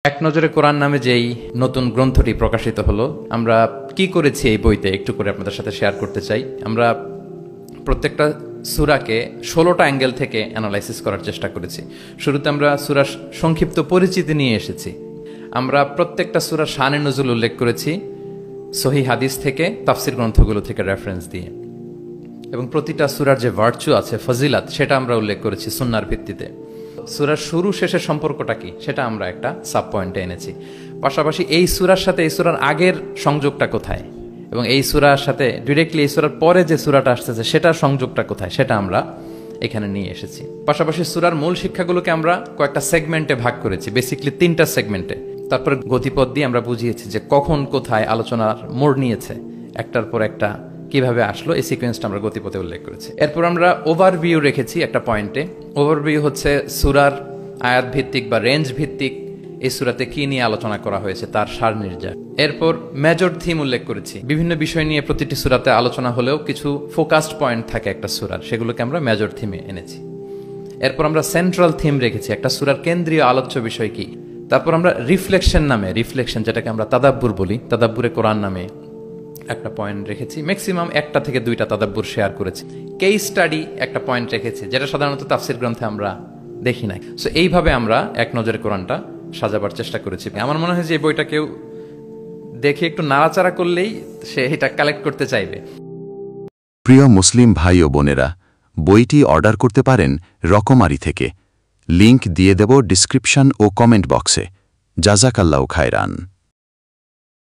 এক নজরে কোরআন নামে যেই নতুন গ্রন্থটি প্রকাশিত হলো, আমরা কি করেছি এই বইতে একটু করে আপনাদের সাথে শেয়ার করতে চাই। আমরা প্রত্যেকটা সূরাকে 16টা অ্যাঙ্গেল থেকে অ্যানালাইসিস করার চেষ্টা করেছি। শুরুতে আমরা সূরার সংক্ষিপ্ত পরিচিতি নিয়ে এসেছি। আমরা প্রত্যেকটা সূরার শানে নুজুল উল্লেখ করেছি সহিহ হাদিস থেকে, তাফসির গ্রন্থগুলো থেকে রেফারেন্স দিয়ে, এবং প্রতিটা সূরার যে ভার্চু আছে, ফজিলাত, সেটা আমরা উল্লেখ করেছি সুন্নাহর ভিত্তিতে। সূরার শুরু শেষের সম্পর্কটা কি সেটা আমরা একটা সাব পয়েন্টে এনেছি। পাশাপাশি এই সূরার সাথে এই সূরার আগের সংযোগটা কোথায়, এবং এই সূরার সাথে ডিরেক্টলি এই সূরার পরে যে সূরাটা আসতেছে সেটার সংযোগটা কোথায়, সেটা আমরা এখানে নিয়ে এসেছি। পাশাপাশি সূরার মূল শিক্ষাগুলোকে আমরা কয়েকটা সেগমেন্টে ভাগ করেছি, বেসিক্যালি 3টা সেগমেন্টে। তারপরে গতিপথ দিয়ে আমরা বুঝিয়েছি যে কখন কোথায় আলোচনার মোড় নিয়েছে, একটার পর একটা কিভাবে আসলো, এই সিকোয়েন্সটা আমরা গতিপথে উল্লেখ করেছি। এরপর আমরা ওভারভিউ রেখেছি একটা পয়েন্টে। ওভারভিউ হচ্ছে সূরার আয়াত ভিত্তিক বা রেঞ্জ ভিত্তিক এই সূরাতে কি নিয়ে আলোচনা করা হয়েছে তার সার নির্যাস। এরপর মেজর থিম উল্লেখ করেছি। বিভিন্ন বিষয় নিয়ে প্রতিটি সূরাতে আলোচনা হলেও কিছু ফোকাসড পয়েন্ট থাকে একটা সূরার, সেগুলোকে আমরা মেজর থিমে এনেছি। এরপর আমরা সেন্ট্রাল থিম রেখেছি, একটা সূরার কেন্দ্রীয় আলোচ্য বিষয় কি। তারপর আমরা রিফ্লেকশন নামে, যেটাকে আমরা তাদাব্বুর বলি, তাদাব্বুরে কোরআন নামে একটা পয়েন্ট রেখেছি। ম্যাক্সিমাম 1টা থেকে 2টা তাদাব্বুর শেয়ার করেছি। কেস স্টাডি একটা পয়েন্ট রেখেছি, যেটা সাধারণত তাফসির গ্রন্থে আমরা দেখি নাই। সো এইভাবে আমরা এক নজরে কোরআনটা সাজাবার চেষ্টা করেছি। আমার মনে হয় যে এই বইটা কেউ দেখে একটু নাড়াচাড়া করলেই সে এটা কালেক্ট করতে চাইবে। প্রিয় মুসলিম ভাই ও বোনেরা, বইটি অর্ডার করতে পারেন রকমারি থেকে। লিংক দিয়ে দেব ডিসক্রিপশন ও কমেন্ট বক্সে। জাযাকাল্লাহু খায়রান।